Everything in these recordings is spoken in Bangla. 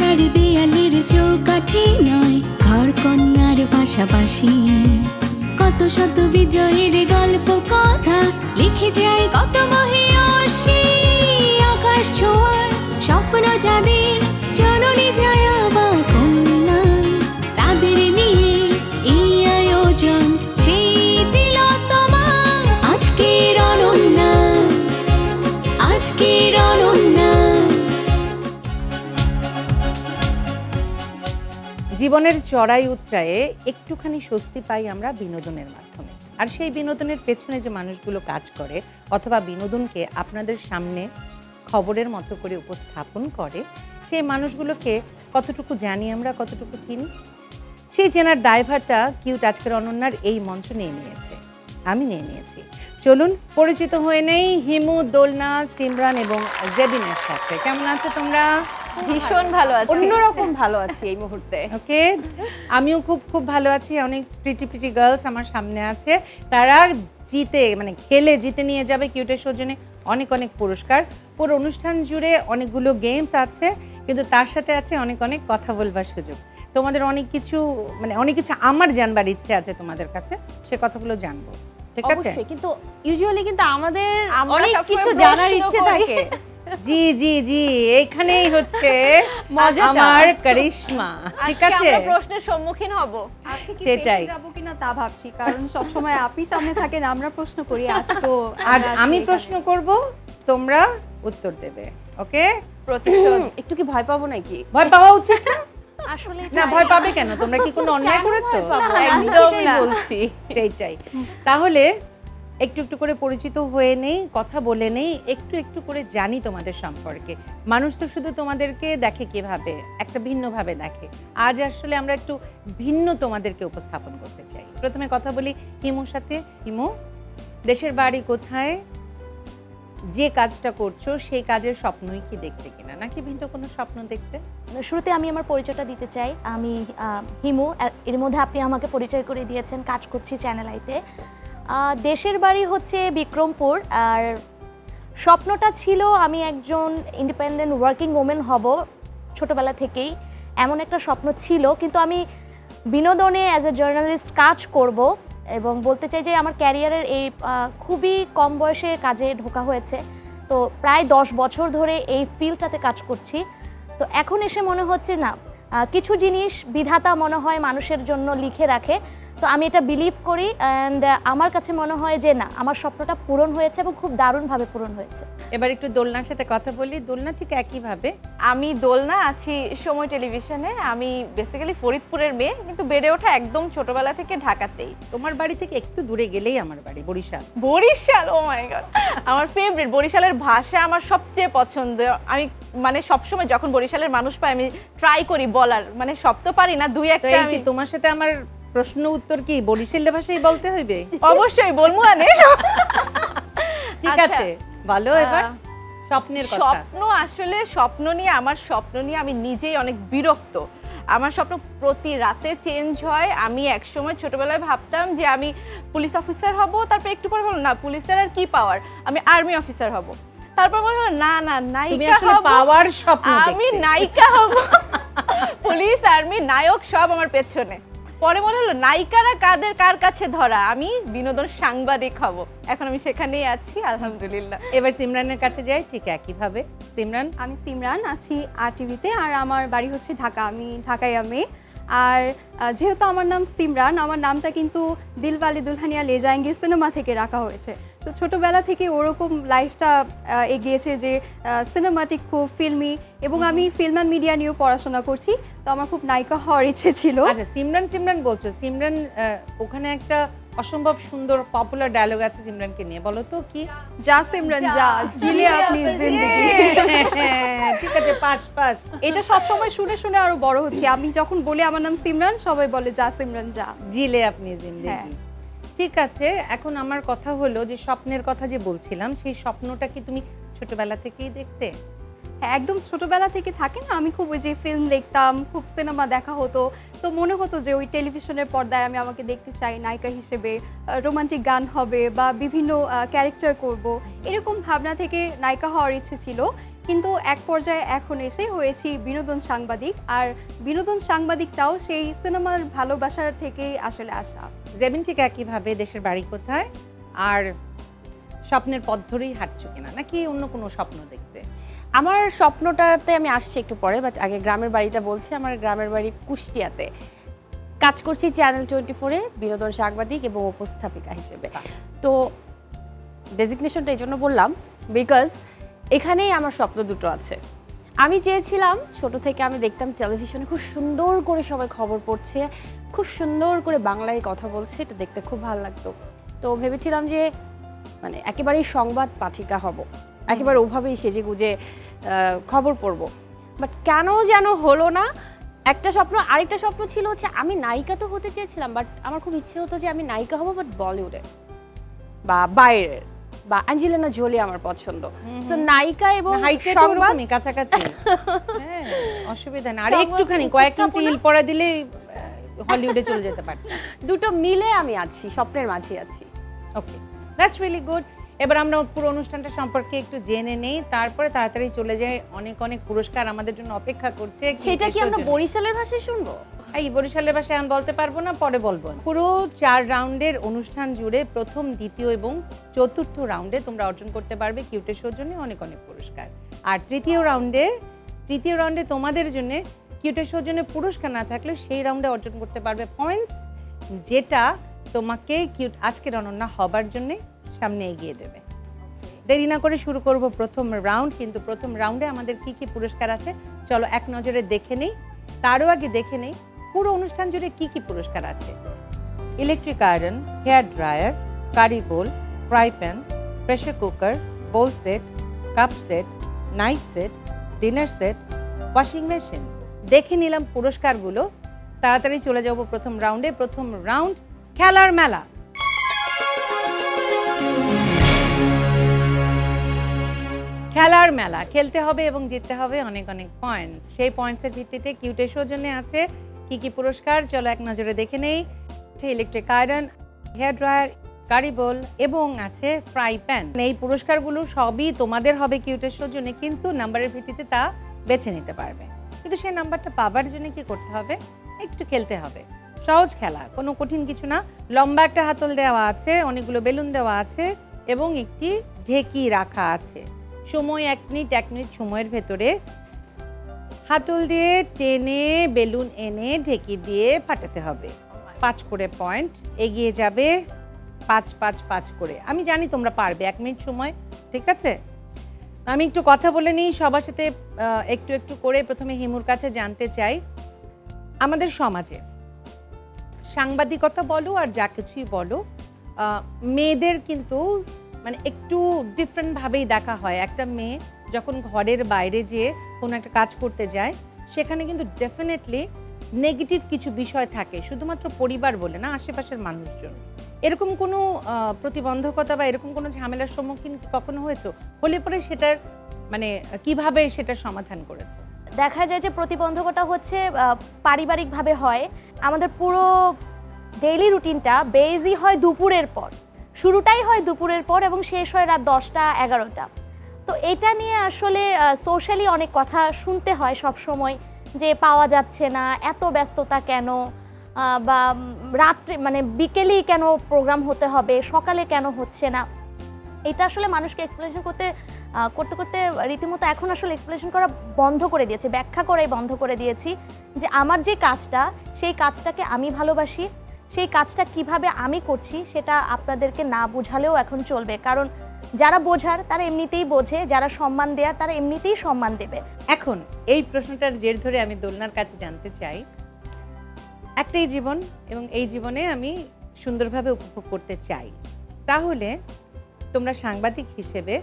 আর দেয়ালের চৌকাঠি নয়, ঘর কন্যার পাশাপাশি কত শত বিজয়ের গল্প কথা লিখে যায় কত মহিয়সী। আকাশ ছোঁয়ার স্বপ্ন যাদের, জননী জয়া বা কন্যা, তাদের নিয়ে এই আয়োজন সেই তিলোত্তমা। আজকের অনন্যা, আজকের অনন্যা। জীবনের চড়াই উতরায়ে একটুখানি স্বস্তি পাই আমরা বিনোদনের মাধ্যমে। আর সেই বিনোদনের পেছনে যে মানুষগুলো কাজ করে অথবা বিনোদনকে আপনাদের সামনে খবরের মতো করে উপস্থাপন করে, সেই মানুষগুলোকে কতটুকু জানি আমরা, কতটুকু চিনি, সেই চেনার দায়ভারটা কিউট আজকের অনন্যার এই মঞ্চ নিয়ে নিয়েছে, আমি নিয়ে নিয়েছি। চলুন পরিচিত হয়ে নেই হিমু, দোলনা, সিমরান এবং জেবিনের সাথে। কেমন আছো তোমরা? ভীষণ ভালো আছি, অন্যরকম ভালো আছি এই মুহূর্তে। ওকে, আমিও খুব খুব ভালো আছি। অনেক প্রিটি প্রিটি গার্লস আমার সামনে আছে, তারা জিতে মানে খেলে জিতে নিয়ে যাবে কিউটের সৌজন্যে অনেক অনেক পুরস্কার। পুরো অনুষ্ঠান জুড়ে অনেকগুলো গেমস আছে, কিন্তু তার সাথে আছে অনেক অনেক কথা বলবার সুযোগ। তোমাদের অনেক কিছু মানে অনেক কিছু আমার জানবার ইচ্ছে আছে তোমাদের কাছে, সে কথাগুলো জানবো, ঠিক আছে? কিন্তু ইউজুয়ালি কিন্তু আমাদের অনেক কিছু জানার ইচ্ছে থাকে। জি জি জি, এইখানেই হচ্ছে আমার কারিশমা, ঠিক আছে? আমরা প্রশ্নের সম্মুখীন হব, সেটাই যাবো কিনা তা ভাবছি, কারণ সব সময় আপনি সামনে থাকেন, আমরা প্রশ্ন করি। আজ আমি প্রশ্ন করব, তোমরা উত্তর দেবে। ওকে, প্রতিশোধ। একটু কি ভয় পাবো নাকি? ভয় পাওয়া উচিত না। আসলে না, ভয় পাবে কেন? তোমরা কি কোনো অন্যায় করেছো? একদম না বলছি। সেইটাই। তাহলে একটু একটু করে পরিচিত হয়ে নেই, কথা বলে নেই, একটু একটু করে জানি তোমাদের সম্পর্কে। মানুষ তো শুধু তোমাদেরকে দেখে কিভাবে, একটা ভিন্নভাবে দেখে। আজ আসলে আমরা একটু ভিন্ন তোমাদেরকে উপস্থাপন করতে চাই। প্রথমে কথা বলি হিমুর সাথে। হিমু, দেশের বাড়ি কোথায়? যে কাজটা করছো সেই কাজের স্বপ্নই কি দেখতে কিনা, নাকি ভিন্ন কোনো স্বপ্ন দেখতে? শুরুতে আমি আমার পরিচয়টা দিতে চাই। আমি হিমু, এর মধ্যে আপনি আমাকে পরিচয় করে দিয়েছেন, কাজ করছি চ্যানেল আইতে। দেশের বাড়ি হচ্ছে বিক্রমপুর। আর স্বপ্নটা ছিল আমি একজন ইন্ডিপেন্ডেন্ট ওয়ার্কিং ওমেন হব ছোটোবেলা থেকেই, এমন একটা স্বপ্ন ছিল। কিন্তু আমি বিনোদনে অ্যাজ এ জার্নালিস্ট কাজ করব, এবং বলতে চাই যে আমার ক্যারিয়ারের এই খুবই কম বয়সে কাজে ঢোকা হয়েছে। তো প্রায় 10 বছর ধরে এই ফিল্ডটাতে কাজ করছি। তো এখন এসে মনে হচ্ছে না, কিছু জিনিস বিধাতা মনে হয় মানুষের জন্য লিখে রাখে। তো আমি এটা বিলিভ করি, অ্যান্ড আমার কাছে মনে হয় যে না, আমার স্বপ্নটা পূরণ হয়েছে এবং খুব দারুণভাবে পূরণ হয়েছে। এবার একটু দোলনার সাথে কথা বলি। দোলনা ঠিক একইভাবে। আমি দোলনা, আছি সময় টেলিভিশনে। আমি বেসিক্যালি ফরিদপুরের মেয়ে, কিন্তু বেড়ে ওঠা একদম ছোটবেলা থেকে ঢাকাতেই। তোমার বাড়ি থেকে একটু দূরে গেলেই আমার বাড়ি, বরিশাল। বরিশাল, ও মাই গড, আমার ফেভারিট। বরিশালের ভাষা আমার সবচেয়ে পছন্দ। আমি মানে সবসময় যখন বরিশালের মানুষ পাই আমি ট্রাই করি বলার, মানে সব তো পারি না, দুই একটা। আমি তোমার সাথে আমার প্রশ্ন উত্তর কি বরিশালের ভাষায় বলতে হইবে? অবশ্যই বলবো। ঠিক আছে, ভালো। এবার স্বপ্নের কথা। স্বপ্ন, আসলে স্বপ্ন নিয়ে, আমার স্বপ্ন নিয়ে আমি নিজেই অনেক বিরক্ত। আমার স্বপ্ন প্রতি রাতে চেঞ্জ হয়। আমি একসময় ছোটবেলায় ভাবতাম যে আমি পুলিশ অফিসার হব, তারপর একটু পরে বললাম না, পুলিশের আর কি পাওয়ার, আমি আর্মি অফিসার হব। তারপর বললাম না না, নায়িকা হব। পাওয়ার স্বপ্ন, আমি নায়িকা হব। পুলিশ, আর্মি, নায়ক সব আমার পেছনে। পরে মনে হলো নায়িকারা কার কাছে ধরা, আমি বিনোদন সাংবাদিক হব। এখন আমি সেখানেই আছি, আলহামদুলিল্লাহ। এবার সিমরানের কাছে যাই, ঠিক একইভাবে। সিমরান। আমি সিমরান, আছি RTVতে, আর আমার বাড়ি হচ্ছে ঢাকা। আমি ঢাকায় আমি। আর যেহেতু আমার নাম সিমরান, আমার নামটা কিন্তু দিলওয়ালে দুলহানিয়া লে যায়েঙ্গে সিনেমা থেকে রাখা হয়েছে। তো ছোটোবেলা থেকে ওরকম লাইফটা এগিয়েছে যে সিনেমাটিক, খুব ফিল্মি, এবং আমি ফিল্ম অ্যান্ড মিডিয়া নিয়েও পড়াশোনা করছি। তো আমার খুব নায়িকা হওয়ার ইচ্ছে ছিল। আচ্ছা, সিমরান সিমরান বলছো, সিমরান ওখানে একটা অসম্ভব সুন্দর পপুলার ডায়লগ আছে সিমরানকে নিয়ে, বলো তো কি? যা সিমরান যা, জিলে আপনি জিন্দেগি। ঠিক আছে, পাস পাস। এটা সবসময় শুনে শুনে আরো বড় হচ্ছে। আমি যখন বলি আমার নাম সিমরান, সবাই বলে যা সিমরান যা, জিলে আপনি জিন্দেগি। ঠিক আছে, এখন আমার কথা হলো যে স্বপ্নের কথা যে বলছিলাম, সেই স্বপ্নটা কি তুমি ছোটবেলা থেকেই দেখতে? হ্যাঁ, একদম ছোটবেলা থেকে থাকে না, আমি খুব ওই যে ফিল্ম দেখতাম, খুব সিনেমা দেখা হতো। তো মনে হতো যে ওই টেলিভিশনের পর্দায় আমি আমাকে দেখতে চাই নায়িকা হিসেবে, রোমান্টিক গান হবে বা বিভিন্ন ক্যারেক্টার করব, এরকম ভাবনা থেকে নায়িকা হওয়ার ইচ্ছে ছিল। কিন্তু এক পর্যায়ে এখন এসে হয়েছি বিনোদন সাংবাদিক, আর বিনোদন সাংবাদিকটাও সেই সিনেমার ভালোবাসার থেকেই আসলে আসা। জেবিন ঠিক একইভাবে দেশের বাড়ি কোথায়, আর স্বপ্নের পথ ধরেই হাঁটছো কিনা, নাকি অন্য কোনো স্বপ্ন দেখতে? আমার স্বপ্নটাতে আমি আসছি একটু পরে, বাট আগে গ্রামের বাড়িটা বলছি। আমার গ্রামের বাড়ি কুষ্টিয়াতে, কাজ করছি চ্যানেল 24-এ বিনোদন সাংবাদিক এবং উপস্থাপিকা হিসেবে। তো ডেজিগনেশনটা এই জন্য বললাম বিকজ এখানেই আমার স্বপ্ন দুটো আছে। আমি চেয়েছিলাম, ছোট থেকে আমি দেখতাম টেলিভিশনে খুব সুন্দর করে সবাই খবর পড়ছে, খুব সুন্দর করে বাংলায় কথা বলছে, এটা দেখতে খুব ভালো লাগতো। তো ভেবেছিলাম যে মানে একেবারেই সংবাদ পাঠিকা হব, একেবারে ওভাবেই সেজে গুজে খবর পড়ব। বাট কেন যেন হলো না। একটা স্বপ্ন, আরেকটা স্বপ্ন ছিল হচ্ছে আমি নায়িকা তো হতে চেয়েছিলাম, বাট আমার খুব ইচ্ছে হতো যে আমি নায়িকা হব বাট বলিউডে বা বাইরের, বা অ্যাঞ্জেলিনা জোলি আমার পছন্দ। সো নায়িকা এবং সংবাদ কাছাকাছি, হ্যাঁ অসুবিধা না। আর একটুখানি কয়েক ইঞ্চি হিল পরা দিলে হলিউডে চলে যেতে পারতাম। দুটো মিলে আমি আছি, স্বপ্নের মাঝে আছি। ওকে, দ্যাটস রিয়েলি গুড। এবার আমরা পুরো অনুষ্ঠানটা সম্পর্কে একটু জেনে নেই, তারপরে তাড়াতাড়ি চলে যাই। অনেক অনেক পুরস্কার আমাদের জন্য অপেক্ষা করছে। সেটা কি আমরা বরিশালের ভাষায় শুনবো? এই বরিশালের ভাষায় আমি বলতে পারবো না, পরে বলবো। পুরো 4 রাউন্ডের অনুষ্ঠান জুড়ে প্রথম, দ্বিতীয় এবং চতুর্থ রাউন্ডে তোমরা অর্জন করতে পারবে কিউটের সৌজন্যে অনেক অনেক পুরস্কার। আর তৃতীয় রাউন্ডে তোমাদের জন্য কিউটের সৌজন্যে পুরস্কার না থাকলে সেই রাউন্ডে অর্জন করতে পারবে পয়েন্টস, যেটা তোমাকে কিউট আজকের অনন্যা হবার জন্য সামনে এগিয়ে দেবে। দেরি না করে শুরু করব প্রথম রাউন্ড। কিন্তু প্রথম রাউন্ডে আমাদের কি কি পুরস্কার আছে চলো এক নজরে দেখে নেই। তারও আগে দেখে নেই পুরো অনুষ্ঠান জুড়ে কি কি পুরস্কার আছে। Electric iron, hair dryer, curry bowl, fry pan, pressure cooker, bowl set, cup set, knife set, dinner set, washing machine. দেখে নিলাম পুরস্কারগুলো, তাড়াতাড়ি চলে যাব প্রথম রাউন্ডে। প্রথম রাউন্ড খেলার মেলা। খেলার মেলা খেলতে হবে এবং জিততে হবে অনেক অনেক পয়েন্টস। সেই পয়েন্টসের ভিত্তিতে কিউটের সৌজন্যে আছে কি কি পুরস্কার চলো এক নজরে দেখে নেই। Electric iron, hair dryer, curry বোল এবং আছে ফ্রাই প্যান। এই পুরস্কারগুলো সবই তোমাদের হবে কিউটের সৌজন্যে, কিন্তু নাম্বারের ভিত্তিতে তা বেছে নিতে পারবে। কিন্তু সেই নাম্বারটা পাবার জন্য কি করতে হবে? একটু খেলতে হবে। সহজ খেলা, কোনো কঠিন কিছু না। লম্বা একটা হাতল দেওয়া আছে, অনেকগুলো বেলুন দেওয়া আছে এবং একটি ঢেকি রাখা আছে। সময় 1 মিনিট, 1 মিনিট সময়ের ভেতরে হাতল দিয়ে টেনে বেলুন এনে ঢেকি দিয়ে ফাটাতে হবে। 5 করে পয়েন্ট, এগিয়ে যাবে 5 5 5 করে। আমি জানি তোমরা পারবে, 1 মিনিট সময়, ঠিক আছে? আমি একটু কথা বলে নিই সবার সাথে একটু একটু করে। প্রথমে হিমুর কাছে জানতে চাই, আমাদের সমাজে সাংবাদিকতা বলো আর যা কিছুই বলো, মেয়েদের কিন্তু মানে একটু ডিফারেন্টভাবেই দেখা হয়। একটা মেয়ে যখন ঘরের বাইরে যেয়ে কোনো একটা কাজ করতে যায়, সেখানে কিন্তু ডেফিনেটলি নেগেটিভ কিছু বিষয় থাকে, শুধুমাত্র পরিবার বলে না, আশেপাশের মানুষজন। এরকম কোনো প্রতিবন্ধকতা বা এরকম কোনো ঝামেলার সম্মুখীন কখনো হয়েছে? হলে পরে সেটার মানে কিভাবে সেটার সমাধান করেছে? দেখা যায় যে প্রতিবন্ধকতা হচ্ছে পারিবারিকভাবে হয়। আমাদের পুরো ডেইলি রুটিনটা বেজই হয় দুপুরের পর, শুরুটাই হয় দুপুরের পর এবং শেষ হয় রাত 10টা 11টা। তো এটা নিয়ে আসলে সোশ্যালি অনেক কথা শুনতে হয় সব সময়, যে পাওয়া যাচ্ছে না, এত ব্যস্ততা কেন, বা রাত্রে মানে বিকেলেই কেন প্রোগ্রাম হতে হবে, সকালে কেন হচ্ছে না। এটা আসলে মানুষকে এক্সপ্লেনেশন করতে করতে রীতিমতো এখন আসলে এক্সপ্লেনেশন করা বন্ধ করে দিয়েছে, ব্যাখ্যা করাই বন্ধ করে দিয়েছি যে আমার যে কাজটা, সেই কাজটাকে আমি ভালোবাসি, সেই কাজটা কিভাবে আমি করছি সেটা আপনাদেরকে না বোঝালেও এখন চলবে। কারণ যারা বোঝার তারা এমনিতেই বোঝে, যারা সম্মান দেয়ার তারা এমনিতেই সম্মান দেবে। এখন এই প্রশ্নটার জের ধরে আমি দোলনার কাছে জানতে চাই, একটাই জীবন এবং এই জীবনে আমি সুন্দরভাবে উপভোগ করতে চাই, তাহলে তোমরা সাংবাদিক হিসেবে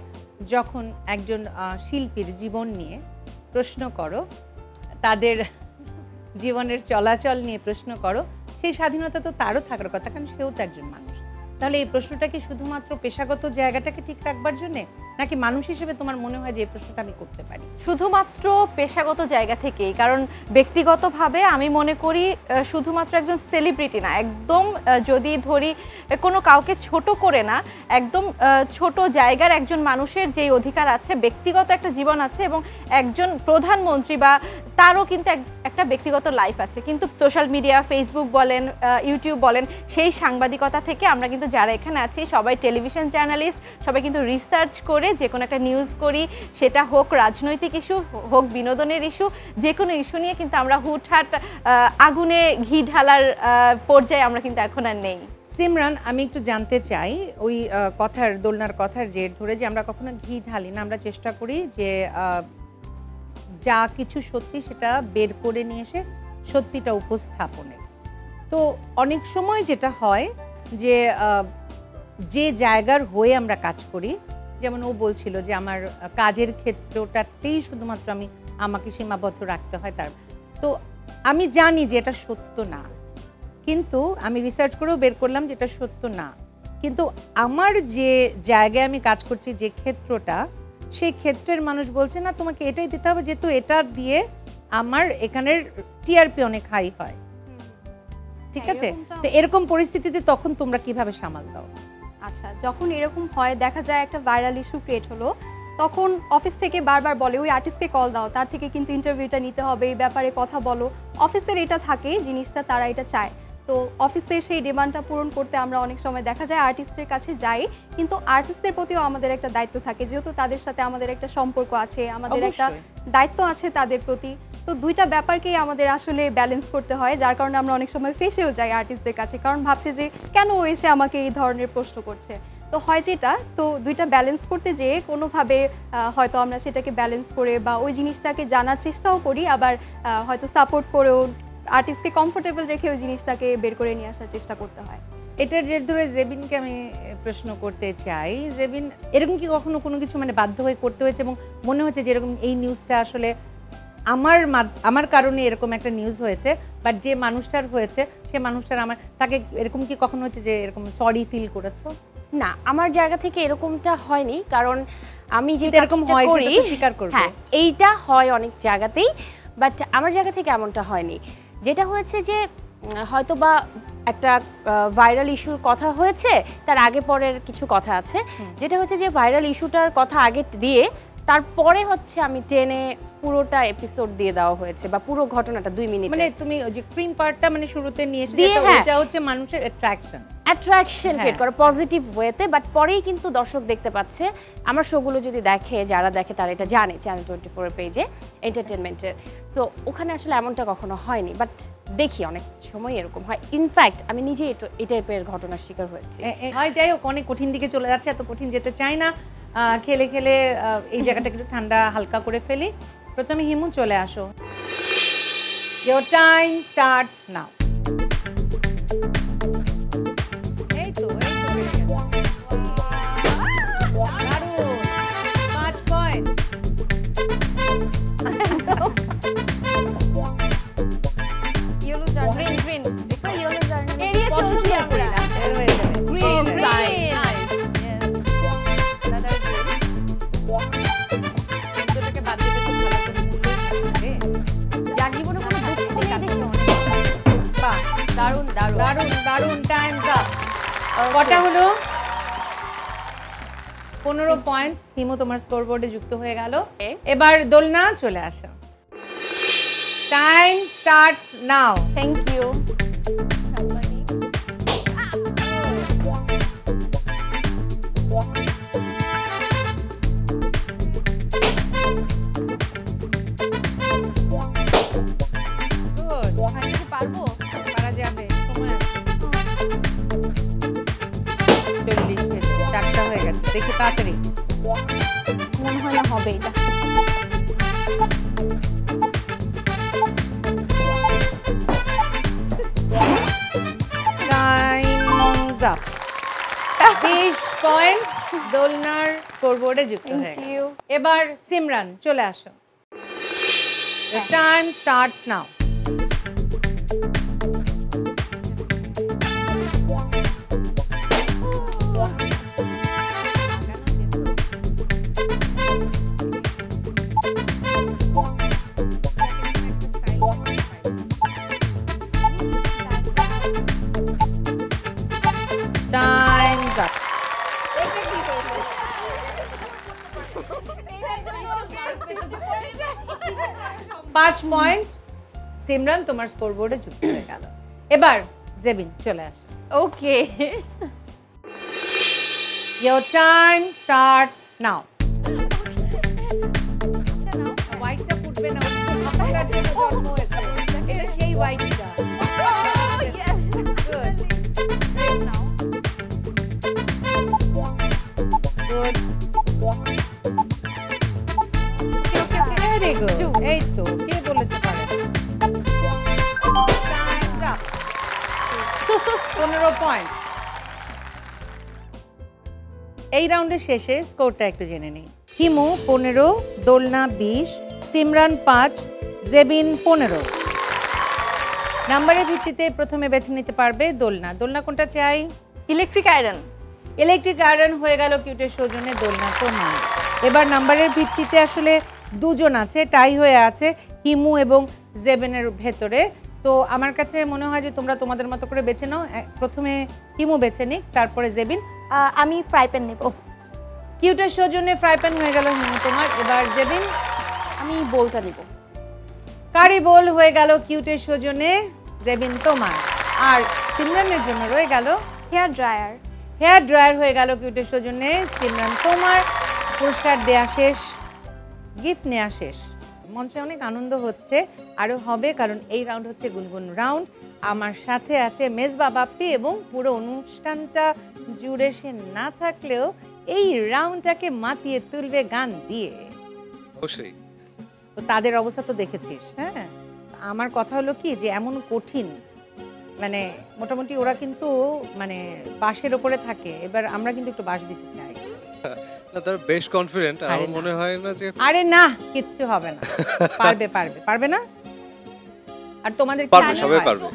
যখন একজন শিল্পীর জীবন নিয়ে প্রশ্ন করো, তাদের জীবনের চলাচল নিয়ে প্রশ্ন করো, সেই স্বাধীনতা তো তারও থাকার কথা, কারণ সেও তো একজন মানুষ। তাহলে এই প্রশ্নটা কি শুধুমাত্র পেশাগত জায়গাটাকে ঠিক রাখবার জন্যে, নাকি মানুষ হিসেবে তোমার মনে হয় যে এই প্রশ্নটা আমি করতে পারি? শুধুমাত্র পেশাগত জায়গা থেকেই, কারণ ব্যক্তিগতভাবে আমি মনে করি শুধুমাত্র একজন সেলিব্রিটি না, একদম যদি ধরি কোনো কাউকে ছোট করে না, একদম ছোট জায়গার একজন মানুষের যেই অধিকার আছে, ব্যক্তিগত একটা জীবন আছে, এবং একজন প্রধানমন্ত্রী বা তারও কিন্তু একটা ব্যক্তিগত লাইফ আছে। কিন্তু সোশ্যাল মিডিয়া, ফেসবুক বলেন, ইউটিউব বলেন, সেই সাংবাদিকতা থেকে আমরা কিন্তু যারা এখানে আছি সবাই টেলিভিশন জার্নালিস্ট, সবাই কিন্তু রিসার্চ করে যে কোনো একটা নিউজ করি, সেটা হোক রাজনৈতিক ইস্যু, হোক বিনোদনের ইস্যু, যে কোনো ইস্যু নিয়ে কিন্তু আমরা হুটহাট আগুনে ঘি ঢালার পর্যায়ে আমরা কিন্তু এখন আর নেই। সিমরান, আমি একটু জানতে চাই ওই কথার, দোলনার কথার জের ধরে যে আমরা কখনো ঘি ঢালি না, আমরা চেষ্টা করি যে যা কিছু সত্যি সেটা বের করে নিয়ে এসে সত্যিটা উপস্থাপনের। তো অনেক সময় যেটা হয় যে যে জায়গার হয়ে আমরা কাজ করি, যেমন ও বলছিল যে আমার কাজের ক্ষেত্রটাতেই শুধুমাত্র আমাকে সীমাবদ্ধ রাখতে হয়, তার তো আমি জানি যে এটা সত্য না, কিন্তু আমি রিসার্চ করেও বের করলাম যে এটা সত্য না। কিন্তু আমার যে জায়গায় আমি কাজ করছি, যে ক্ষেত্রটা, সেই ক্ষেত্রের মানুষ বলছে না তোমাকে এটাই দিতে হবে, যেহেতু এটা দিয়ে আমার এখানের টিআরপি অনেক হাই হয়। ঠিক আছে, তো এরকম পরিস্থিতিতে তখন তোমরা কিভাবে সামাল দাও? আচ্ছা, যখন এরকম হয়, দেখা যায় একটা ভাইরাল ইস্যু ক্রিয়েট হলো, তখন অফিস থেকে বারবার বলে ওই আর্টিস্টকে কল দাও, তার থেকে কিন্তু ইন্টারভিউটা নিতে হবে, এই ব্যাপারে কথা বলো। অফিসের এটা থাকে জিনিসটা, তারা এটা চায়। তো অফিসের সেই ডিমান্ডটা পূরণ করতে আমরা অনেক সময় দেখা যায় আর্টিস্টের কাছে যাই, কিন্তু আর্টিস্টদের প্রতিও আমাদের একটা দায়িত্ব থাকে, যেহেতু তাদের সাথে আমাদের একটা সম্পর্ক আছে, আমাদের একটা দায়িত্ব আছে তাদের প্রতি। তো দুইটা ব্যাপারকেই আমাদের আসলে ব্যালেন্স করতে হয়, যার কারণে আমরা অনেক সময় ফেসেও যাই আর্টিস্টদের কাছে, কারণ ভাবছে যে কেন ও এসে আমাকে এই ধরনের প্রশ্ন করছে। তো হয় যেটা, তো দুইটা ব্যালেন্স করতে যেয়ে কোনোভাবে হয়তো আমরা সেটাকে ব্যালেন্স করে বা ওই জিনিসটাকে জানার চেষ্টাও করি, আবার হয়তো সাপোর্ট করেও আর্টিস্টকে কমফোর্টেবল রেখে ওই জিনিসটাকে বের করে নিয়ে আসার চেষ্টা করতে হয়। এটার জের ধরে জেবিনকে আমি প্রশ্ন করতে চাই। জেবিন, এরকম কি কখনো কোনো কিছু মানে বাধ্য হয়ে করতে হয়েছে এবং মনে হচ্ছে যে এরকম এই নিউজটা আসলে আমার কারণে এরকম একটা নিউজ হয়েছে, বাট যে মানুষটার হয়েছে সে মানুষটার তাকে এরকম কি কখনো হচ্ছে যে এরকম সরি ফিল করেছো? না, আমার জায়গা থেকে এরকমটা হয়নি, কারন আমি যে এরকম হয় সেটা তো স্বীকার করবে। হ্যাঁ, এইটা হয় অনেক জায়গাতেই, বাট আমার জায়গা থেকে এমনটা হয়নি। যেটা হয়েছে যে হয়তো বা একটা ভাইরাল ইস্যুর কথা হয়েছে, তার আগে পরের কিছু কথা আছে। যেটা হচ্ছে যে ভাইরাল ইস্যুটার কথা আগে দিয়ে তারপরে হচ্ছে আমি টেনে পুরোটা এপিসোড দিয়ে দেওয়া হয়েছে, বা পুরো ঘটনাটা 2 মিনিট। মানে তুমি ওই যে ক্রিম পার্টটা মানে শুরুতে নিয়ে এসে এটা হচ্ছে মানুষের অ্যাট্রাকশন ক্রিয়েট করা পজিটিভ ওয়েতে, বাট পরেই কিন্তু দর্শক দেখতে পাচ্ছে। আমার শোগুলো যদি দেখে, যারা দেখে তারা এটা জানে, চ্যানেল 24 এর পেজে এন্টারটেইনমেন্টের। সো ওখানে আসলে এমনটা কখনো হয়নি, বাট দেখি অনেক সময় এরকম হয়। ইনফ্যাক্ট আমি নিজে এই টাইপের ঘটনার শিকার হয়েছি। হয়, যাই হোক, অনেক কঠিন দিকে চলে যাচ্ছে, এত কঠিন যেতে চাই না। খেলে খেলে এই জায়গাটা একটু ঠান্ডা হালকা করে ফেলি। প্রথমে হিমু, চলে আসো। Your time starts now. এই তো দারুণ, 5 point. Yellow journey, green yellow journey area চলছি আমরা। গ্রিন যার জীবনে কোনো দুঃখ নেই, দারুণ দারুণ দারুণ দারুণ। Times up. কটা হলো? 15 পয়েন্ট। হিমু তোমার স্কোর বোর্ডে যুক্ত হয়ে গেল। এবার দোলনা, চলে আসো। Time starts now. Thank you. পারবো, পারা যাবে, সময় আছে। 40 হয়েছে, 4টা হয়ে গেছে। দেখি তাড়াতাড়ি। মনে হয় না হবে এটা। Times up. 20 পয়েন্ট দোলনার স্কোরবোর্ডে যুক্ত হয়ে গেল। এবার সিমরান, চলে আসো। The time starts now. 5 point Simran তোমার স্কোরবোর্ডে যুক্ত হয়ে গেল। এবার জেবিন চলে আসো। ওকে, Your time starts now. হোয়াইটটা ফুটবে না, আপনার জন্য জন্ম হয়েছে। এটা সেই হোয়াইটটা। Good. Good. Very good. এই তো, কে বলেছে পারে? Time's up. 15 পয়েন্ট। এই রাউন্ডের শেষে স্কোরটা একটু জেনে নিই। হিমু 15, দোলনা 20, সিমরান 5, জেবিন 15। নাম্বারের ভিত্তিতে প্রথমে বেছে নিতে পারবে দোলনা। দোলনা কোনটা চাই? Electric iron. ইলেকট্রিক আয়রন হয়ে গেল কিউটের সৌজন্যে, দোলনা তোমার। এবার নাম্বারের ভিত্তিতে আসলে দুজন আছে, টাই হয়ে আছে হিমু এবং জেবিনের ভেতরে। তো আমার কাছে মনে হয় যে তোমরা তোমাদের মতো করে বেছে নাও। প্রথমে হিমু বেছে নিক, তারপরে জেবিন। আমি ফ্রাই প্যান নেব। কিউটের সৌজন্যে ফ্রাই প্যান হয়ে গেল হিমু তোমার। এবার জেবিন? আমি বোলটা নিব। কারি বোল হয়ে গেল কিউটের সৌজন্যে, জেবিন তোমার। আর সিমরানের জন্য রয়ে গেল হেয়ার ড্রায়ার। হেয়ার ড্রায়ার হয়ে গেল কিউটের সৌজন্যে, সিমরান তোমার। পুরস্কার দেয়া শেষ, গিফট নেওয়া শেষ। মঞ্চে অনেক আনন্দ হচ্ছে, আরও হবে, কারণ এই রাউন্ড হচ্ছে গুনগুন রাউন্ড। আমার সাথে আছে মেজবা বাপ্পি, এবং পুরো অনুষ্ঠানটা জুড়ে সে না থাকলেও এই রাউন্ডটাকে মাতিয়ে তুলবে গান দিয়ে। অবশ্যই। তো তাদের অবস্থা তো দেখেছিস। হ্যাঁ, আমার কথা হলো কি যে এমন কঠিন, মানে মোটামুটি ওরা কিন্তু মানে বাঁশের ওপরে থাকে, এবার আমরা কিন্তু একটু বাঁশ দিতে চাই। না, তার বেশ কনফিডেন্ট। আমার মনে হয় না যে আরে না, কিচ্ছু হবে না, পারবে পারবে পারবে না। আর তোমাদের পারবে, সবাই পারবে।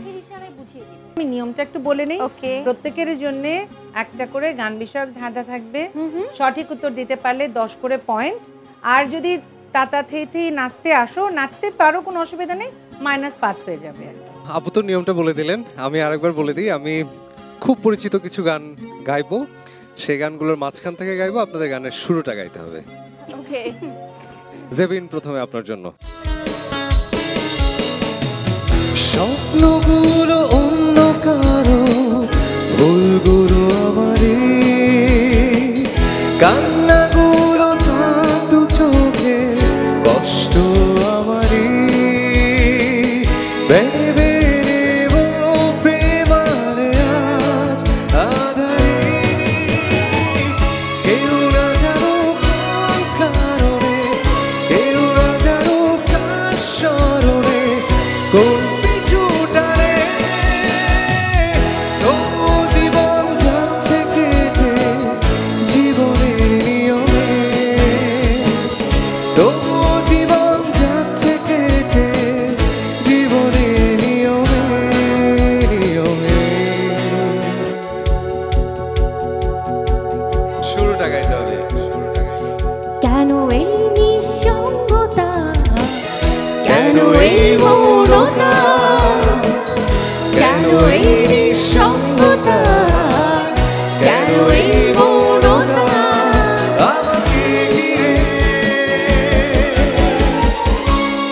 আমি নিয়মটা একটু বলে নেই। ওকে। প্রত্যেকের জন্য একটা করে গান বিষয়ক ধাঁধা থাকবে। সঠিক উত্তর দিতে পারলে 10 করে পয়েন্ট। আর যদি তাতা থেই নাচতে আসো, নাচতে পারো, কোনো অসুবিধা নেই, -5 হয়ে যাবে। আপু তো নিয়মটা বলে দিলেন, আমি আরেকবার বলে দিই। আমি খুব পরিচিত কিছু গান গাইবো, সেই গানগুলোর মাঝখান থেকে গাইবো, আপনাদের গানের শুরুটা গাইতে হবে। ওকে। জেবিন প্রথমে আপনার জন্য। স্বপ্নগুলো অন্য কারো, ভুলগুলো আমারই, কান্নাগুলো তার দু চোখে, কষ্ট আমারই, ভেবে নেব প্রেমার আজ আধারে, কেউ না জানো কোন কারণে, কেউ না জানো কার স্মরণে, কোন পিছুটারে, তবু জীবন যাচ্ছে কেটে জীবনের নিয়মে, তবু জীবন যাচ্ছে কেটে জীবনের নিয়মে নিয়মে। শুরুটা গাইতে হবে। কেন এই নিঃসঙ্গতা, কেন এই মৌনতা, কেন এই নিঃসঙ্গতা, কেন এই মৌনতা, আমাকে ঘিরে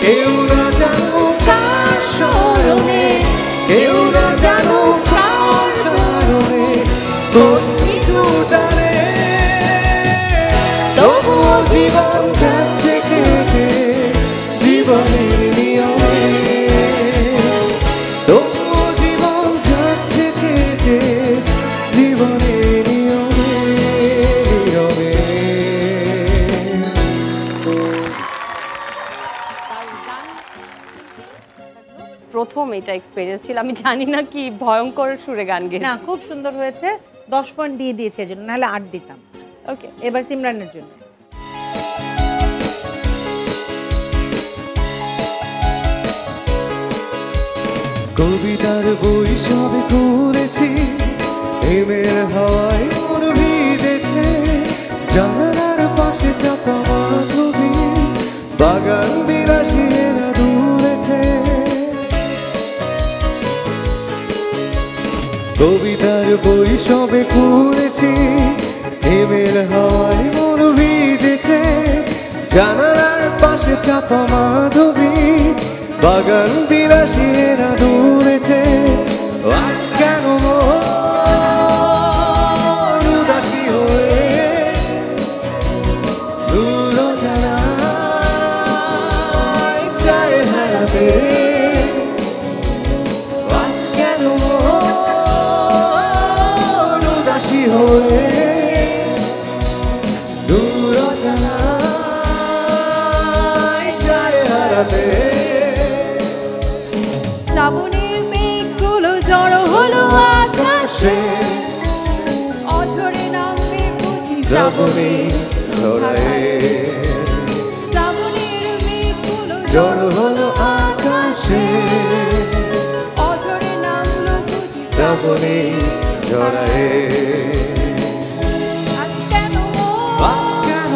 কেউ না জানো কার স্মরণে, কেউ না জানো কার কারণে, কোন পিছুটারে, তবুও জীবন যাচ্ছে কেটে জীবনের নিয়মে, তবুও জীবন যাচ্ছে কেটে জীবনের নিয়মে নিয়মে। প্রথম এটা এক্সপেরিয়েন্স ছিল, আমি জানি না কি ভয়ঙ্কর সুরে গান না, গেয়েছি। খুব সুন্দর হয়েছে, 10 পয়েন্ট দিয়ে দিয়েছে এজন্য, নাহলে 8 দিতাম। ওকে, এবার সিমরানের জন্য। কবিতার বই সবে খুলেছি, প্রেমের হাওয়ায় মন ভিজেছে, জানালার পাশে চাপা মাধবী, বাগান বিলাসী এরা দুলেছে। কবিতার বই সবে খুলেছি, প্রেমের হাওয়ায় মন ভিজেছে, জানালার পাশে চাপা মাধবী বাগান বিলাসীরা দূরেছে আজ কেন মন উদাসী হয়ে দূর জানায় চায় হারাতে আজ কেন মন উদাসী হয়ে দূর জানায় চায় হারাতে শ্রাবণের মেঘগুলো জড়ো হলো আকাশে অঝরে নামবে বুঝি শ্রাবণী ঝরায় শ্রাবণের মেঘগুলো জড়ো হলো আকাশে অঝরে নামলো বুঝি শ্রাবণী ঝরায় আজ কেন আজ কেন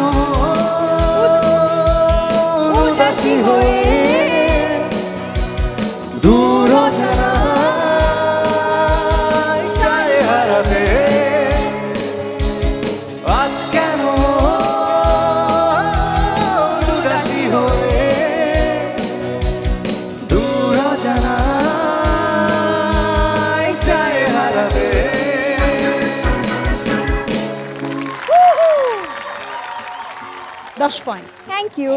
উদাসী হয়ে দূর জানায় চায় হারাতে আজ কেন উদাসী হয়ে দূর জানায় চায় হারাতে 10 পয়েন্ট। Thank you.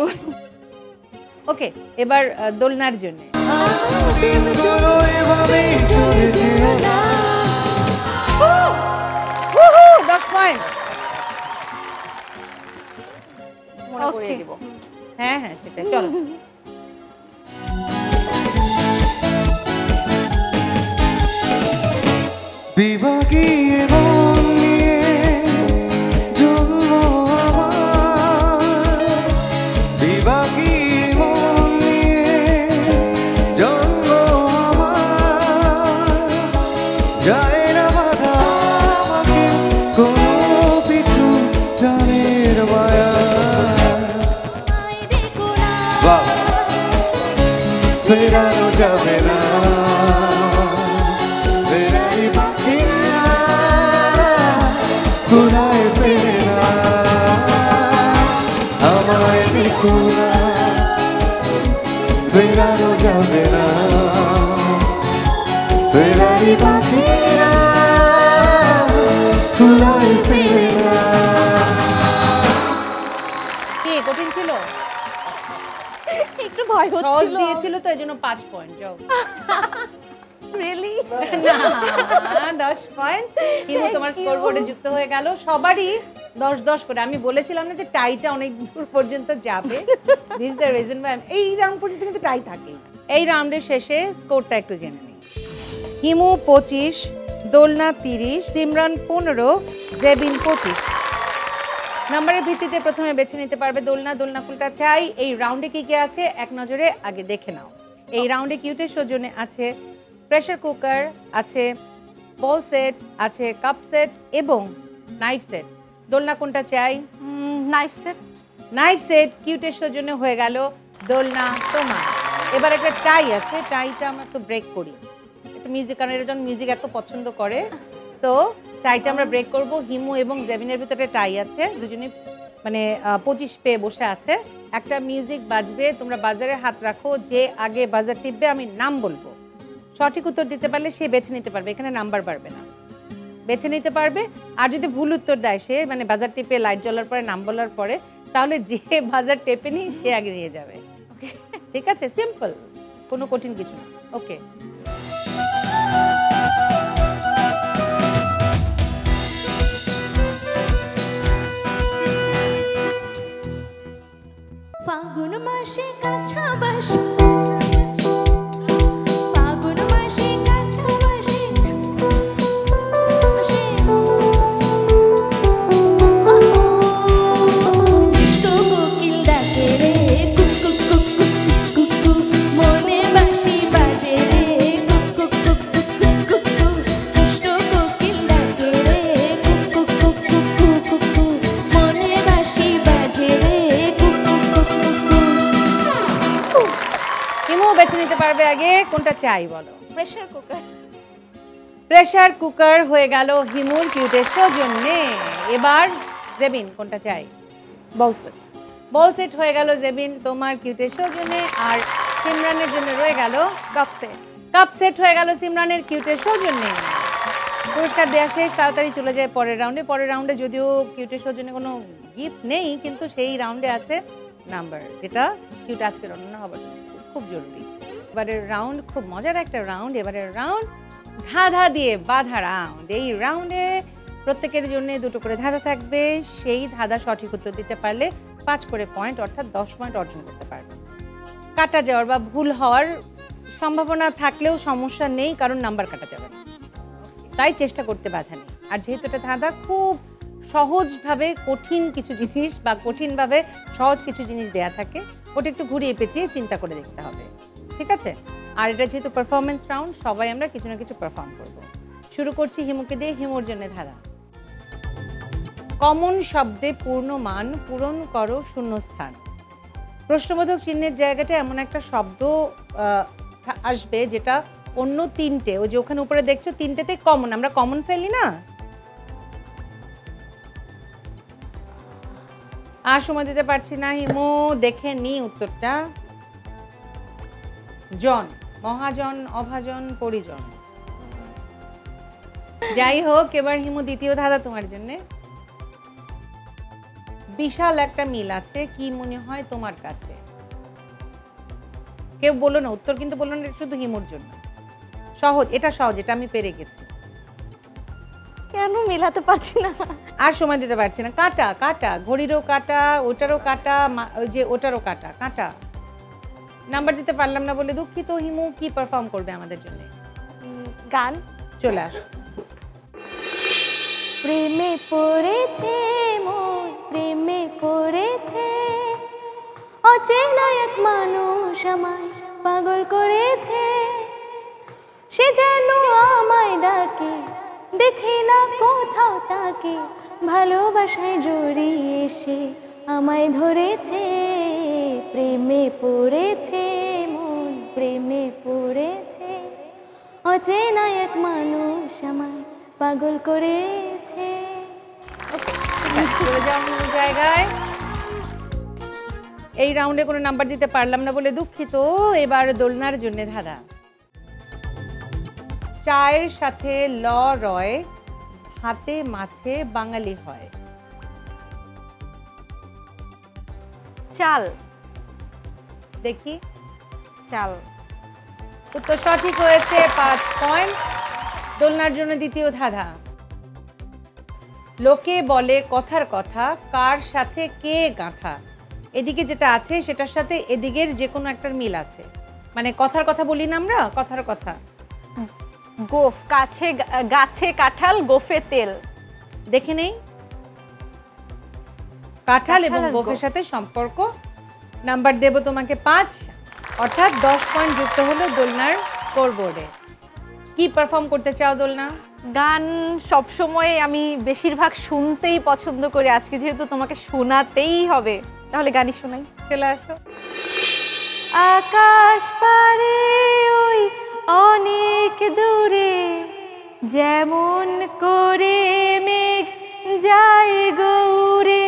ওকে, এবার দোলনার জন্য দিনগুলো এভাবেই চলে যেও না 10 পয়েন্ট। মনে করিয়ে দিব। হ্যাঁ হ্যাঁ, সেটা চলো। বিভাগী মন নিয়ে জন্ম আমার বিভাগী মন নিয়ে জন্ম আমার যায় না বাধা আমাকে কোনো পিছু জানের মায়া বাহ ফেরানো যাবে না ফেরাই পাখি কোনায় ফেরে না আমায় নিকুলা ফেরানো যাবে না ফেরাই পাখি কোনায় ফেরে না কি কঠিন ছিল? একটু ভয় সহজ হচ্ছিল। দিয়েছিল তো, এজন্য 5 পয়েন্ট। যাও। রিয়েলি? না, 10 পয়েন্ট। কিন্তু তোমার স্কোর বোর্ডে যুক্ত হয়ে গেল সবারই 10-10 করে। আমি বলেছিলাম না যে টাইটা অনেক দূর পর্যন্ত যাবে। দিস দ্য রিজন ম্যাম, এই রাউন্ড পর্যন্ত কিন্তু টাই থাকে। এই রাউন্ডের শেষে স্কোরটা একটু জেনে নিই। হিমু 25, দোলনা 30, সিমরান 15, জেবিন 25। নাম্বারের ভিত্তিতে প্রথমে বেছে নিতে পারবে দোলনা। দোলনা ফুলটা চাই। এই রাউন্ডে কি কি আছে এক নজরে আগে দেখে নাও। এই রাউন্ডে কিউটের সৌজন্যে আছে প্রেসার কুকার, আছে বল সেট, আছে কাপ সেট এবং নাইফ সেট। দোলনা কোনটা চাই? Knife set. নাইফ সেট কিউটের সৌজন্যে হয়ে গেল দোলনা তোমার। এবার একটা টাই আছে, টাইটা আমরা তো ব্রেক করি একটু মিউজিক, কারণ এরা যখন মিউজিক এত পছন্দ করে, সো টাইটা আমরা ব্রেক করব। হিমু এবং জেবিনের ভিতরে টাই আছে, দুজনে মানে 25 পেয়ে বসে আছে। একটা মিউজিক বাজবে, তোমরা বাজারে হাত রাখো, যে আগে বাজার টিপবে আমি নাম বলবো, সঠিক উত্তর দিতে পারলে সে বেছে নিতে পারবে, এখানে নাম্বার বাড়বে না, বেছে নিতে পারবে। আর যদি ভুল উত্তর দেয় সে, মানে বাজার টিপে লাইট জ্বলার পরে নাম বলার পরে, তাহলে যে বাজার টেপে নি সে আগে নিয়ে যাবে। ওকে, ঠিক আছে, সিম্পল, কোনো কঠিন কিছু না। ওকে, ফাগুন মাসে কাছাবাসি ফাগুন মাসে কাছাবাসি কৃষ্ণ কোকিল ডাকে রে cook cook cook cook cook, মনে বাঁশি বাজে রে cook cook cook cook cook cook, Krishna কোকিল ডাকে রে cook cook cook cook cook, মনে বাঁশি বাজে রে cook cook cook cook. Himu বেছে নিতে পারবে আগে, কোনটা চাই বলো? Pressure cooker. প্রেসার কুকার হয়ে গেল হিমুর কিউটের সৌজন্যে। এবার জেবিন কোনটা চাই? বল সেট। বল সেট হয়ে গেল জেবিন তোমার কিউটের সৌজন্যে, আর সিমরানের জন্য রয়ে গেল কাপসে। কাপ সেট হয়ে গেল সিমরানের কিউটের সৌজন্যে। পুরস্কার দেওয়া শেষ, তাড়াতাড়ি চলে যায় পরের রাউন্ডে। পরের রাউন্ডে যদিও কিউটের সৌজন্যে কোনো গিফট নেই, কিন্তু সেই রাউন্ডে আছে নাম্বার, যেটা কিউট আজকে রণনা হবার খুব জরুরি। এবারের রাউন্ড খুব মজার একটা রাউন্ড। এবারের রাউন্ড ধাঁধা দিয়ে বাঁধা রাউন্ড। এই রাউন্ডে প্রত্যেকের জন্য দুটো করে ধাঁধা থাকবে। সেই ধাঁধা সঠিক উত্তর দিতে পারলে 5 করে পয়েন্ট, অর্থাৎ 10 পয়েন্ট অর্জন করতে পারবে। কাটা যাওয়ার বা ভুল হওয়ার সম্ভাবনা থাকলেও সমস্যা নেই, কারণ নাম্বার কাটা যাবে না, তাই চেষ্টা করতে বাধা নেই। আর যেহেতু এটা ধাঁধা, খুব সহজভাবে কঠিন কিছু জিনিস বা কঠিনভাবে সহজ কিছু জিনিস দেয়া থাকে, ওটা একটু ঘুরিয়ে পেঁচিয়ে চিন্তা করে দেখতে হবে, ঠিক আছে? আর এটা যেহেতু পারফরমেন্স রাউন্ড, সবাই আমরা কিছু না কিছু পারফর্ম করব। শুরু করছি হিমুকে দিয়ে। হিমুর জন্য ধাঁধা। কমন শব্দে পূর্ণ মান পূরণ করো শূন্যস্থান। প্রশ্নবোধক চিহ্নের জায়গাটা এমন একটা শব্দ আসবে যেটা অন্য তিনটে, ওই যে ওখানে উপরে দেখছো তিনটেতে কমন, আমরা কমন ফেলি না। আর সময় দিতে পারছি না হিমু, দেখে নি উত্তরটা। জন, মহাজন, অভাজন, পরিজন। যাই হোক, এবার হিমু দ্বিতীয় ধাঁধা তোমার জন্য। বিশাল একটা মিল আছে, কি মনে হয় তোমার কাছে? কেউ বলো না উত্তর, কিন্তু বললো না, শুধু হিমুর জন্য। সহজ, এটা সহজ, এটা আমি পেরে গেছি। কেন মিলাতে পারছি না? আর সময় দিতে পারছি না। কাটা, কাটা, ঘড়িরও কাটা, ওটারও কাটা, ওই যে ওটারও কাটা, কাটা। নাম্বার দিতে পারলাম না বলে দুঃখিত। হিমু কি পারফর্ম করবে আমাদের জন্য? গান। চলে আস। প্রেমে পড়েছে মন, প্রেমে পড়েছে, অচেনা এক মানুষ আমায় পাগল করেছে। সে যেন আমায় ডাকে, দেখি না কোথাও তাকে, ভালোবাসায় জড়িয়ে সে আমায় ধরেছে। প্রেমে পড়েছে মন, প্রেমে পড়েছে, অচেনা এক মানুষ আমায় পাগল করেছে। চলে যাও হিমু জায়গায়। এই রাউন্ডে কোনো নাম্বার দিতে পারলাম না বলে দুঃখিত। এবার দোলনার জন্য ধাঁধা। চায়ের সাথে ল রয়, হাতে মাছে বাঙালি হয়। চাল। দেখি, চাল। উত্তর সঠিক হয়েছে, 5 পয়েন্ট। দোলনার জন্য দ্বিতীয় ধাঁধা। লোকে বলে কথার কথা, কার সাথে কে গাঁথা। এদিকে যেটা আছে সেটার সাথে এদিকের যে কোনো একটার মিল আছে, মানে কথার কথা বলি না আমরা, কথার কথা। গোফ। কাছে গাছে কাঁঠাল, গোফে তেল। দেখে নেই। কাঁঠাল এবং কাঁঠাল আর গোফের গোফ। সাথে সম্পর্ক। নাম্বার দেব তোমাকে 5, অর্থাৎ 10 পয়েন্ট যুক্ত হলো দোলনার স্কোরবোর্ডে। কি পারফর্ম করতে চাও দোলনা? গান সবসময় আমি বেশিরভাগ শুনতেই পছন্দ করি, আজকে যেহেতু তোমাকে শোনাতেই হবে, তাহলে গানই শোনাই। চলে আসো। আকাশ পারে ওই অনেক দূরে, যেমন করে মেঘ যায় গৌরে,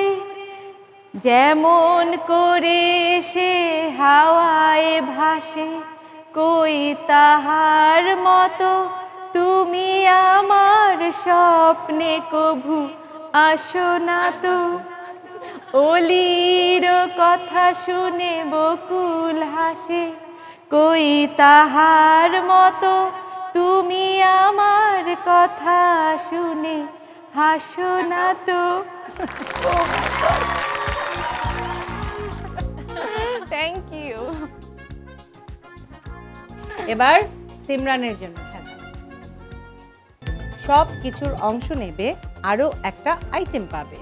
যেমন করে সে হাওয়ায় ভাসে, কই তাহার মতো তুমি আমার স্বপ্নে কভু আসো না তো। অলির কথা শুনে বকুল হাসে, কই তাহার মতো তুমি আমার কথা শুনে হাসো না তো। Thank you. এবার সিমরানের জন্য খেলা। সব কিছুর অংশ নেবে, আরো একটা আইটেম পাবে।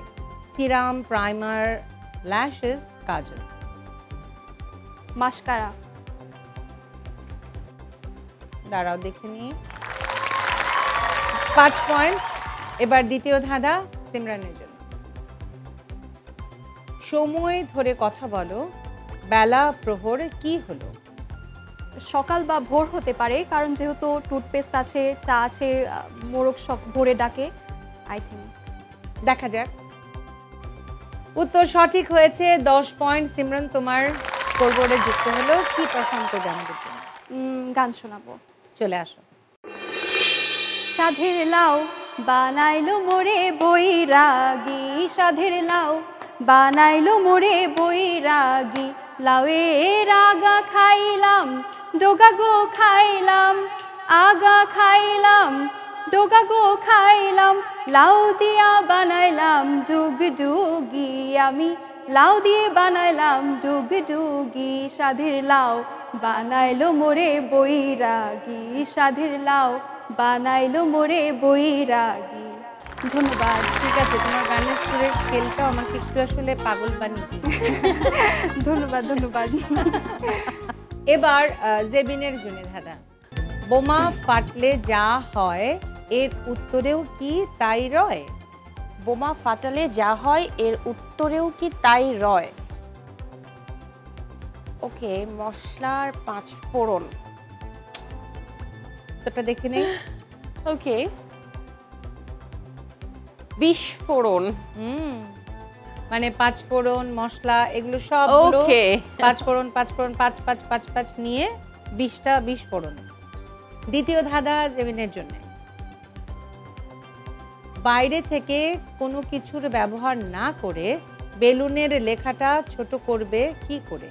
সিরাম, প্রাইমার, ল্যাশেস, কাজল। মাস্কারা। দাঁড়াও দেখে নি। 5 পয়েন্ট। এবার দ্বিতীয় ধাঁধা সিমরানের জন্য। সময় ধরে কথা বলো, বেলা প্রহর কি হলো। সকাল বা ভোর হতে পারে, কারণ যেহেতু টুথপেস্ট আছে, চা আছে, মোরগ সব ভোরে ডাকে। I think. দেখা যাক। উত্তর সঠিক হয়েছে, 10 পয়েন্ট। সিমরান তোমার স্কোরবোর্ডে যুক্ত হলো। কি পারফর্ম করবে আমাদের জন্য? গান শোনাবো। চলে আসো। সাধের লাউ বানাইলো মোরে বৈরাগী, সাধের লাউ বানাইলো মোরে বৈরাগী, লাউয়ের আগা খাইলাম ডোগা গো খাইলাম, আগা খাইলাম ডোগা গো খাইলাম, লাউ দিয়া বানাইলাম ডুগডুগি, আমি লাউ দিয়ে বানাইলাম ডুগডুগি, সাধের লাউ বানাইলো মোরে বৈরাগী, সাধের লাউ বানাইলো মোরে বৈরাগী। ধন্যবাদ। ঠিক আছে, তোমার গানের সুরের স্কেলটা আমাকে একটু আসলে পাগল বানিয়ে দিয়েছে। ধন্যবাদ ধন্যবাদ। এবার জেবিনের জন্য দাদা, বোমা ফাটলে যা হয় এর উত্তরেও কি তাই রয়? বোমা ফাটালে যা হয় এর উত্তরেও কি তাই রয়? ওকে, মশলার 5 ফোড়ন। তোটা দেখে নেই। ওকে, 20 ফোড়ন। মানে 5 ফোড়ন মশলা এগুলো সবগুলো ওকে 5 ফোড়ন 5 ফোড়ন 5 5 5 5 নিয়ে 20টা 20 ফোড়ন। দ্বিতীয় ধাঁধা জেবিনের জন্য, বাইরে থেকে কোনো কিছুর ব্যবহার না করে বেলুনের লেখাটা ছোট করবে কি করে?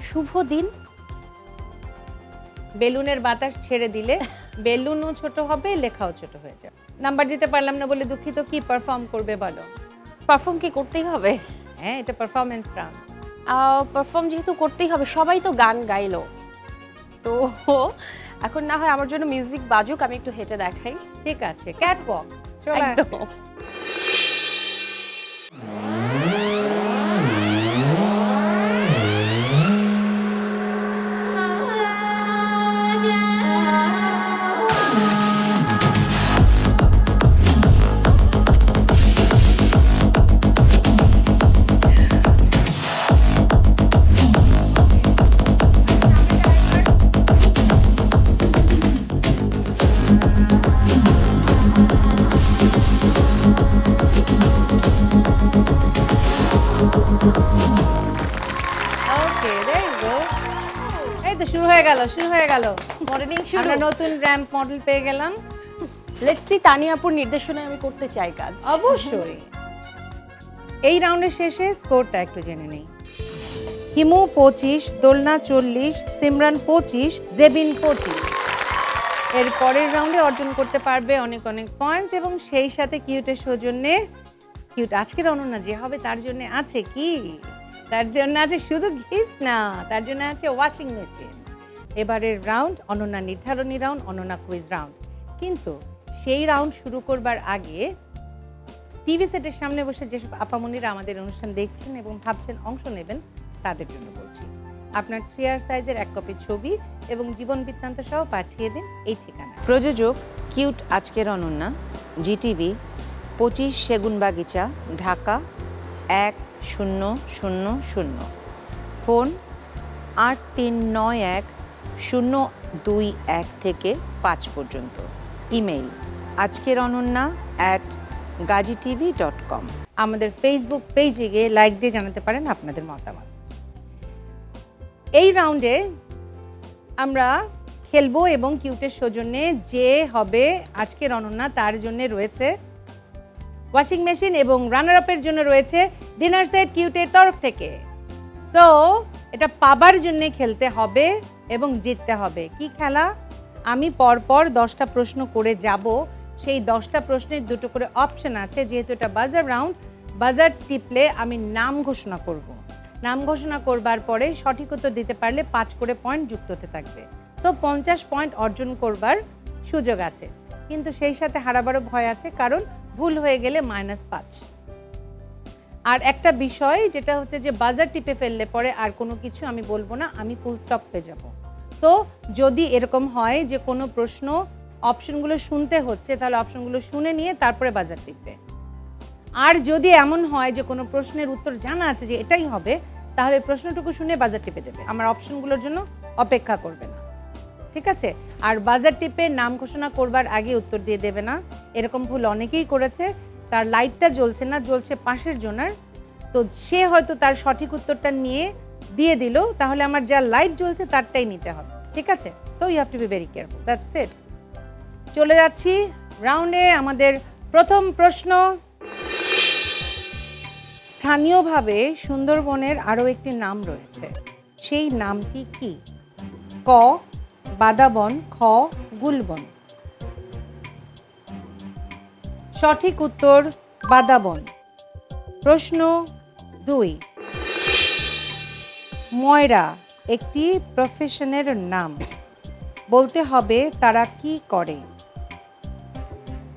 শুভ দিন। বেলুনের বাতাস ছেড়ে দিলে বেলুনও ছোট হবে, লেখাও ছোট হয়ে যাবে। নাম্বার দিতে পারলাম না বলে দুঃখিত। কি পারফর্ম করবে বলো? পারফর্ম কি করতেই হবে? হ্যাঁ, এটা পারফরম্যান্স রাউন্ড। পারফর্ম যেহেতু করতেই হবে, সবাই তো গান গাইলো, তো এখন না হয় আমার জন্য মিউজিক বাজুক, আমি একটু হেঁটে দেখাই। ঠিক আছে, ক্যাটওয়াক চলে আসো। একদম। ওকে, there you go. এই তো শুরু হয়ে গেল। মডেলিং শুরু। আমরা নতুন র্যাম্প মডেল পেয়ে গেলাম। লেটস সি, তানিয়াপুর নির্দেশনায় আমি করতে চাই কাজ। অবশ্যই। এই রাউন্ডের শেষে স্কোরটা একটু জেনে নেই। হিমু 25, দোলনা 40, সিমরান 25, জেবিন 25। এর পরের রাউন্ডে অর্জন করতে পারবে অনেক অনেক পয়েন্টস, এবং সেই সাথে কিউটের সৌজন্যে কিউট আজকের অনন্যা যে হবে তার জন্য আছে কি? তার জন্য আছে শুধু গিফট না, তার জন্য আছে ওয়াশিং মেশিন। এবারের রাউন্ড অনন্যা নির্ধারণী রাউন্ড, অনন্যা কুইজ রাউন্ড। কিন্তু সেই রাউন্ড শুরু করবার আগে টিভি সেটের সামনে বসে যেসব আপামনিরা আমাদের অনুষ্ঠান দেখছেন এবং ভাবছেন অংশ নেবেন, তাদের জন্য বলছি, আপনার 3R সাইজের 1 কপি ছবি এবং জীবন বৃত্তান্ত সহ পাঠিয়ে দিন এই ঠিকানা। প্রযোজক কিউট আজকের অনন্যা, জিটিভি, 25 সেগুনবাগিচা, ঢাকা 1000। ফোন 8391-021 থেকে 5 পর্যন্ত। Email ajkerononna@gazitv.com। আমাদের ফেসবুক পেজে গিয়ে লাইক দিয়ে জানাতে পারেন আপনাদের মতামত। এই রাউন্ডে আমরা খেলবো এবং কিউটের সৌজন্যে যে হবে আজকের অনন্যা তার জন্য রয়েছে ওয়াশিং মেশিন এবং রানার আপের জন্য রয়েছে ডিনার সেট কিউটের তরফ থেকে। সো এটা পাবার জন্য খেলতে হবে এবং জিততে হবে। কি খেলা? আমি পরপর 10টা প্রশ্ন করে যাব, সেই 10টা প্রশ্নের দুটো করে অপশন আছে। যেহেতু এটা বাজার রাউন্ড, বাজার টিপলে আমি নাম ঘোষণা করব। নাম ঘোষণা করবার পরে সঠিক উত্তর দিতে পারলে 5 করে পয়েন্ট যুক্ত হতে থাকবে। সো 50 পয়েন্ট অর্জন করবার সুযোগ আছে, কিন্তু সেই সাথে হারাবারও ভয় আছে, কারণ ভুল হয়ে গেলে -5। আর একটা বিষয় যেটা হচ্ছে যে বাজার টিপে ফেললে পরে আর কোনো কিছু আমি বলবো না, আমি ফুল স্টপ হয়ে যাব। সো যদি এরকম হয় যে কোনো প্রশ্ন অপশনগুলো শুনতে হচ্ছে, তাহলে অপশনগুলো শুনে নিয়ে তারপরে বাজার টিপবে। আর যদি এমন হয় যে কোনো প্রশ্নের উত্তর জানা আছে যে এটাই হবে, তাহলে প্রশ্নটুকু শুনে বাজার টিপে দেবে, আমার অপশনগুলোর জন্য অপেক্ষা করবে না। ঠিক আছে? আর বাজার টিপে নাম ঘোষণা করবার আগে উত্তর দিয়ে দেবে না। এরকম ভুল অনেকেই করেছে। তার লাইটটা জ্বলছে না, জ্বলছে পাশের জনার, তো সে হয়তো তার সঠিক উত্তরটা নিয়ে দিয়ে দিল, তাহলে আমার যা লাইট জ্বলছে তারটাই নিতে হবে, ঠিক আছে? So you have to be very careful, that's it. চলে যাচ্ছি রাউন্ডে। আমাদের প্রথম প্রশ্ন, স্থানীয়ভাবে সুন্দরবনের আরও একটি নাম রয়েছে, সেই নামটি কি? ক বাদাবন, খ গুলবন। সঠিক উত্তর বাদাবন। প্রশ্ন 2, ময়রা একটি প্রফেশনের নাম, বলতে হবে তারা কি করে?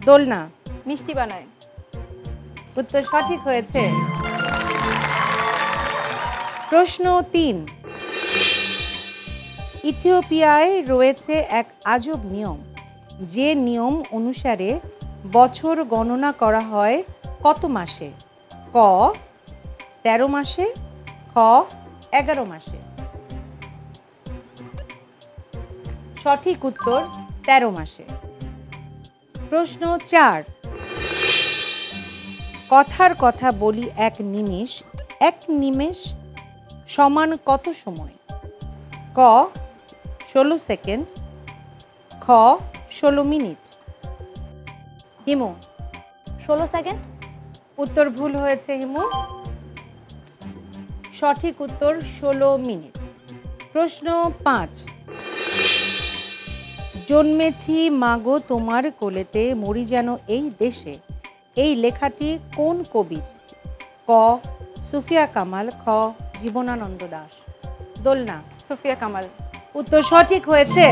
দোলনা। মিষ্টি বানায়। উত্তর সঠিক হয়েছে। প্রশ্ন 3, ইথিওপিয়ায় রয়েছে এক আজব নিয়ম, যে নিয়ম অনুসারে বছর গণনা করা হয় কত মাসে? ক 13 মাসে, খ 11 মাসে। সঠিক উত্তর 13 মাসে। প্রশ্ন 4, কথার কথা বলি এক নিমেষ, এক নিমেষ সমান কত সময়? ক 16 সেকেন্ড, খ 16 মিনিট। হিমু। 16 সেকেন্ড। উত্তর ভুল হয়েছে হিমু, সঠিক উত্তর 16 মিনিট। প্রশ্ন 5, জন্মেছি মাগো তোমার কোলেতে, মরি যেন এই দেশে, এই লেখাটি কোন কবির? ক সুফিয়া কামাল, খ জীবনানন্দ দাশ। দোলনা। সুফিয়া কামাল। উত্তর সঠিক হয়েছে।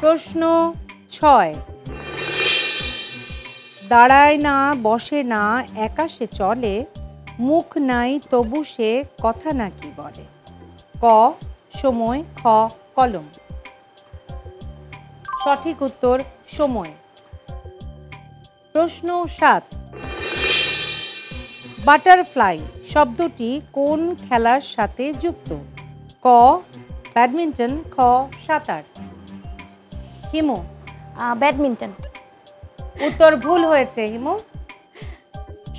প্রশ্ন 6, দাঁড়ায় না বসে না একা সে চলে, মুখ নাই তবু সে কথা নাকি বলে? ক সময়, খ কলম। সঠিক উত্তর সময়। প্রশ্ন 7, বাটারফ্লাই শব্দটি কোন খেলার সাথে যুক্ত? ক ব্যাডমিন্টন, খ সাঁতার। হিমু। ব্যাডমিন্টন। উত্তর ভুল হয়েছে হিমু,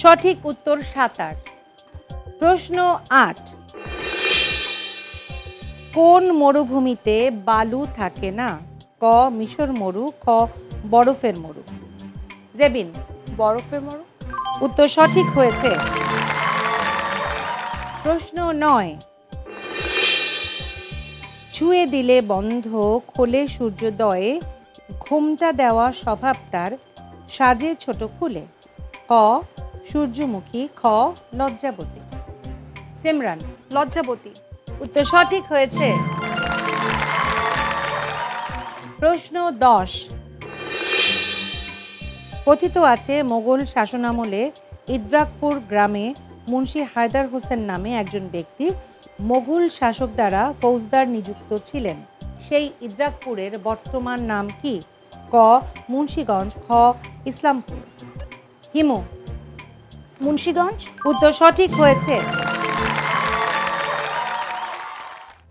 সঠিক উত্তর সাঁতার। প্রশ্ন 8, কোন মরুভূমিতে বালু থাকে না? ক মিশর মরু, খ বরফের মরু। জেবিন। বরফের মরু। উত্তর সঠিক হয়েছে। প্রশ্ন 9, ছুঁয়ে দিলে বন্ধ খোলে সূর্যোদয়ে, ঘোমটা দেওয়া স্বভাব তার, সাজে ছোট ফুলে। ক সূর্যমুখী, খ লজ্জাবতী। সিমরান। লজ্জাবতী। উত্তর সঠিক হয়েছে। প্রশ্ন 10, কথিত আছে মোগল শাসনামলে ইদ্রাকপুর গ্রামে মুন্সি হায়দার হোসেন নামে একজন ব্যক্তি মোগল শাসক দ্বারা ফৌজদার নিযুক্ত ছিলেন, সেই ইদ্রাকপুরের বর্তমান নাম কি? ক মুন্সিগঞ্জ, খ ইসলামপুর। হিমু। মুন্সিগঞ্জ। উত্তর সঠিক হয়েছে।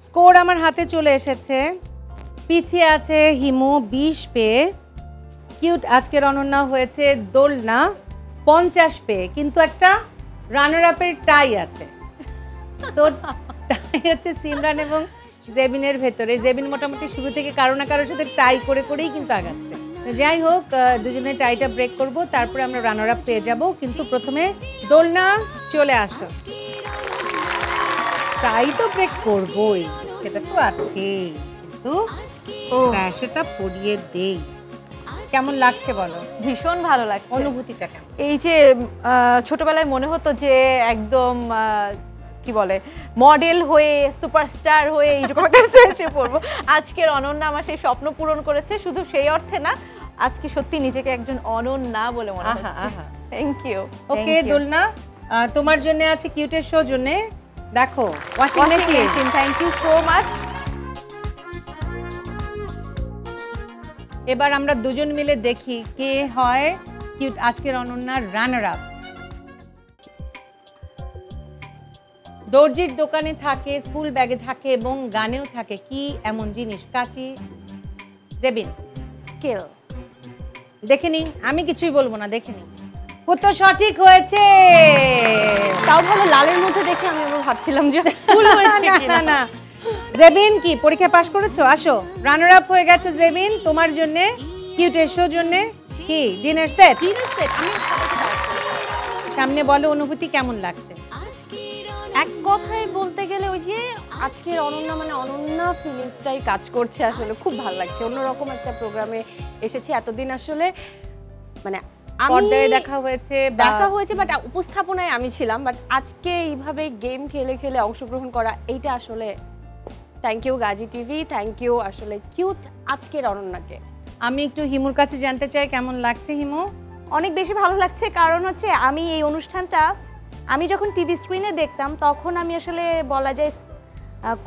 স্কোর আমার হাতে চলে এসেছে, পিছিয়ে আছে হিমু 20 পেয়ে, কিউট আজকের অনন্যা হয়েছে দোলনা 50 পেয়ে, কিন্তু একটা রানার আপের টাই আছে। তো টাই হচ্ছে সিমরান এবং জেবিনের ভেতরে। জেবিন মোটামুটি শুরু থেকে কারো না কারোর সাথে টাই করে করেই কিন্তু আগাচ্ছে। যাই হোক, দুজনে টাইটা ব্রেক করব, তারপরে আমরা রানার আপ পেয়ে যাব, কিন্তু প্রথমে দোলনা চলে আসো। টাই তো ব্রেক করবই, সেটা তো আছে, কিন্তু সেটা পরিয়ে দেই। কেমন লাগছে বলো? ভীষণ ভালো লাগছে। অনুভূতিটা কেমন? এই যে ছোটবেলায় মনে হতো যে একদম কি বলে মডেল হয়ে সুপারস্টার হয়ে এইরকম একটা সেন্সে পড়বো, আজকের অনন্যা আমার সেই স্বপ্ন পূরণ করেছে। শুধু সেই অর্থে না, আজকে সত্যি নিজেকে একজন অনন্যা বলে মনে হচ্ছে। Thank you. ওকে দোলনা, তোমার জন্য আছে কিউটের শো জন্য, দেখো washing machine. Thank you so much. এবার আমরা দুজন মিলে দেখি কে হয় কিউট আজকের অনন্যার রানার আপ। দর্জির দোকানে থাকে, স্কুল ব্যাগে থাকে এবং গানেও থাকে, কি এমন জিনিস? কাচি। জেবিন। স্কেল। দেখে নি, আমি কিছুই বলবো না, দেখে নি। উত্তর সঠিক হয়েছে। তাও ভালো, লালের মধ্যে দেখে আমি আবার ভাবছিলাম যে ভুল হয়েছে না কিনা। না জেবিন কি পরীক্ষা পাশ করেছো? আসো, রানার আপ হয়ে গেছে জেবিন, তোমার জন্য কিউটের শো জন্য কি ডিনার সেট। ডিনার সেট আমি সবাইকে দাওয়াত করেছি। সামনে বলো অনুভূতি কেমন লাগছে? এক কথায় বলতে গেলে ওই যে আজকের অনন্যা মানে অনন্যা ফিলিংসটাই কাজ করছে, আসলে খুব ভালো লাগছে। অন্যরকম একটা প্রোগ্রামে এসেছি, এতদিন আসলে মানে পর্দায় দেখা হয়েছে বাট উপস্থাপনায় আমি ছিলাম, বাট আজকে এইভাবে গেম খেলে খেলে অংশগ্রহণ করা এইটা আসলে thank you Gazi TV, thank you আসলে কিউট আজকের অনন্যাকে। আমি একটু হিমুর কাছে জানতে চাই কেমন লাগছে হিমু? অনেক বেশি ভালো লাগছে, কারণ হচ্ছে আমি এই অনুষ্ঠানটা আমি যখন টিভি স্ক্রিনে দেখতাম তখন আমি আসলে বলা যায়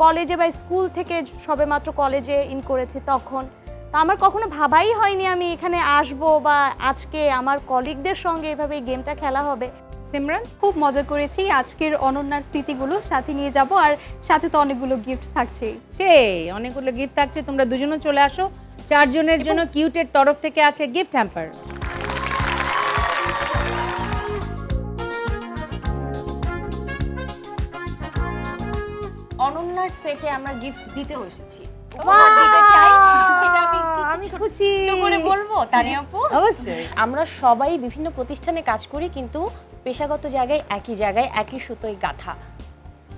কলেজে বা স্কুল থেকে সবেমাত্র কলেজে ইন করেছি তখন। তো আমার কখনো ভাবাই হয়নি আমি এখানে আসব বা আজকে আমার কলিগদের সঙ্গে এভাবে এই গেমটা খেলা হবে। সিমরান? খুব মজা করেছি, আজকের অনন্যার স্মৃতিগুলো সাথে নিয়ে যাব, আর সাথে তো অনেকগুলো গিফট থাকছেই। সেই অনেকগুলো গিফট থাকছে, তোমরা দুজনও চলে আসো। 4 জনের জন্য কিউটের তরফ থেকে আছে গিফট হ্যাম্পার। অনন্যার সেটে আমরা গিফট দিতেও এসেছি। আমি খুশি করে বলবো তানিয়া আপু? অবশ্যই। আমরা সবাই বিভিন্ন প্রতিষ্ঠানে কাজ করি, কিন্তু পেশাগত জায়গায় একই সুতোয় গাঁথা।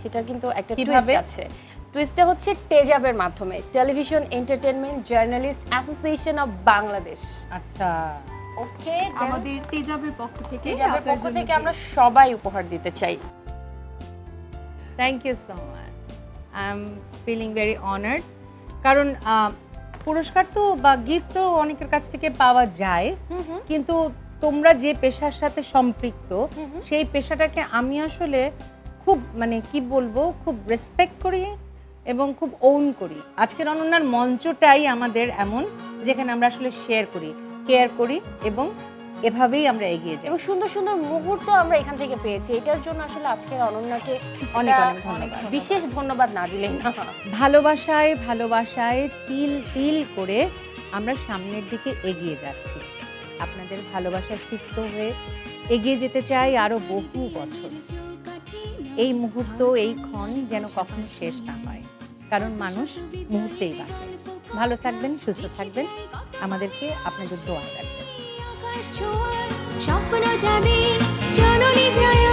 সেটা কিন্তু একটা টুইস্ট আছে। টুইস্টটা হচ্ছে টেজাবের মাধ্যমে, television entertainment journalist association of Bangladesh. আচ্ছা, ওকে, আমাদের তেজাবের পক্ষ থেকে আমরা সবাই উপহার দিতে চাই। Thank you so much, I am feeling very honoured. কারণ পুরস্কার তো বা গিফট তো অনেকের কাছ থেকে পাওয়া যায়, কিন্তু তোমরা যে পেশার সাথে সম্পৃক্ত সেই পেশাটাকে আমি আসলে খুব মানে কি বলবো, খুব রেসপেক্ট করি এবং খুব ওন করি। আজকের অনন্যার মঞ্চটাই আমাদের এমন যেখানে আমরা আসলে শেয়ার করি, কেয়ার করি এবং এভাবেই আমরা এগিয়ে যাই। এবং সুন্দর সুন্দর মুহূর্ত আমরা এখান থেকে পেয়েছি। এটার জন্য আসলে আজকের অনন্যাকে অনেক অনেক ধন্যবাদ। বিশেষ ধন্যবাদ না দিলেই না। ভালোবাসায় ভালোবাসায় তিল তিল করে আমরা সামনের দিকে এগিয়ে যাচ্ছি। আপনাদের ভালোবাসায় সিক্ত হয়ে এগিয়ে যেতে চাই আরো বহু বছর। এই মুহূর্ত, এই ক্ষণ যেন কখনো শেষ না হয়, কারণ মানুষ মুহূর্তেই বাঁচে। ভালো থাকবেন, সুস্থ থাকবেন, আমাদেরকে আপনাদের দোয়া রাখবেন। স্বপ্ন যাদের জননী জয়